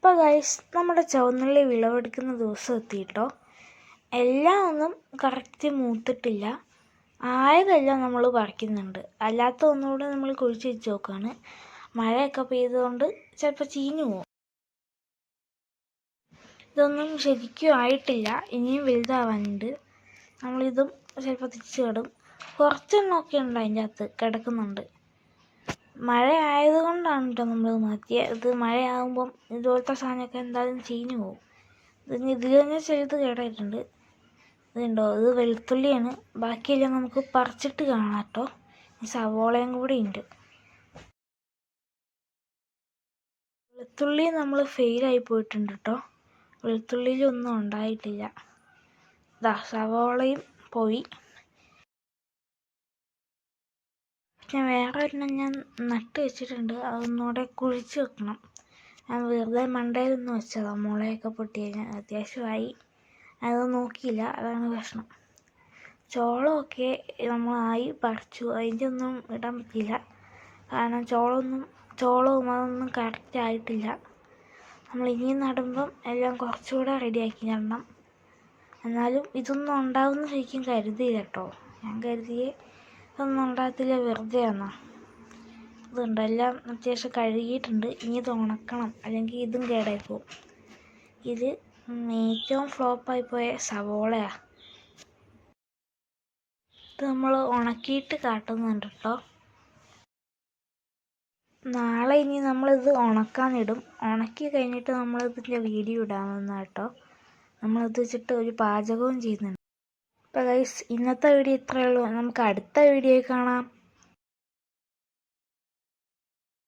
അപ്പോൾ ഗൈസ്, നമ്മുടെ ചുവന്നുള്ളി വിളവെടുക്കുന്ന ദിവസം എത്തിയിട്ടോ. എല്ലാം ഒന്നും കറക്റ്റ് മൂത്തിട്ടില്ല. ആയതെല്ലാം നമ്മൾ പറിക്കുന്നുണ്ട്. അല്ലാത്ത ഒന്നുകൂടെ നമ്മൾ കുഴിച്ച് വെച്ച് നോക്കുകയാണ്. മഴയൊക്കെ പെയ്തുകൊണ്ട് ചിലപ്പോൾ ചീഞ്ഞു പോകും. ഇതൊന്നും ശരിക്കും ആയിട്ടില്ല, ഇനിയും വലുതാവാനുണ്ട്. നമ്മളിതും ചിലപ്പോൾ തിരിച്ചു കിടും. കുറച്ചെണ്ണമൊക്കെ ഉണ്ട് അതിൻ്റെ അകത്ത് കിടക്കുന്നുണ്ട്. മഴ ആയതുകൊണ്ടാണ് കേട്ടോ നമ്മൾ മാറ്റിയത്. ഇത് മഴയാകുമ്പം ഇതുപോലത്തെ സാധനമൊക്കെ എന്തായാലും ചീഞ്ഞു പോകും. ഇതിൽ തന്നെ ചെറുത് കേടായിട്ടുണ്ട്. ഇതുണ്ടോ, ഇത് വെളുത്തുള്ളിയാണ്. ബാക്കിയെല്ലാം നമുക്ക് പറിച്ചിട്ട് കാണാം കേട്ടോ. സവോളയും കൂടി ഉണ്ട്. വെളുത്തുള്ളി നമ്മൾ ഫെയിലായി പോയിട്ടുണ്ട് കേട്ടോ. വെളുത്തുള്ളിയിലൊന്നും ഉണ്ടായിട്ടില്ല. സവോളയും പോയി. പിന്നെ വേറെ ഒരെണ്ണം ഞാൻ നട്ട് വെച്ചിട്ടുണ്ട്. അതൊന്നുകൂടെ കുഴിച്ച് വെക്കണം. ഞാൻ വെറുതെ മണ്ടയിലൊന്നും വെച്ചതാണ്. മുളയൊക്കെ പൊട്ടി കഴിഞ്ഞാൽ അത്യാവശ്യമായി. അത് നോക്കിയില്ല, അതാണ് പ്രശ്നം. ചോളമൊക്കെ നമ്മളായി പറിച്ചു. അതിൻ്റെ ഒന്നും ഇടാൻ പറ്റിയില്ല, കാരണം ചോളവും അതൊന്നും കറക്റ്റ് ആയിട്ടില്ല. നമ്മൾ ഇനിയും നടുമ്പം എല്ലാം കുറച്ചുകൂടെ റെഡിയാക്കി നടണം. എന്നാലും ഇതൊന്നും ഉണ്ടാകുമെന്ന് ശരിക്കും കരുതിയില്ല കേട്ടോ. ഞാൻ കരുതിയേ ഇതൊന്നും ഉണ്ടാകത്തില്ല, വെറുതെ ആണോ. ഇതുണ്ട്, എല്ലാം അത്യാവശ്യം കഴുകിയിട്ടുണ്ട്. ഇനി ഇത് ഉണക്കണം, അല്ലെങ്കിൽ ഇതും കേടായി പോകും. ഇത് ഏറ്റവും ഫ്ലോപ്പായി പോയ സവോളയാണ്. ഇത് നമ്മൾ ഉണക്കിയിട്ട് കാട്ടുന്നുണ്ട് കേട്ടോ. നാളെ ഇനി നമ്മളിത് ഉണക്കാനിടും. ഉണക്കി കഴിഞ്ഞിട്ട് നമ്മളിതിൻ്റെ വീഡിയോ ഇടാമെന്ന് കേട്ടോ. നമ്മളിത് വെച്ചിട്ട് ഒരു പാചകവും ചെയ്യുന്നുണ്ട്. അപ്പോൾ ഗൈസ്, ഇന്നത്തെ വീഡിയോ ഇത്രയേ ഉള്ളൂ. നമുക്ക് അടുത്ത വീഡിയോയിൽ കാണാം.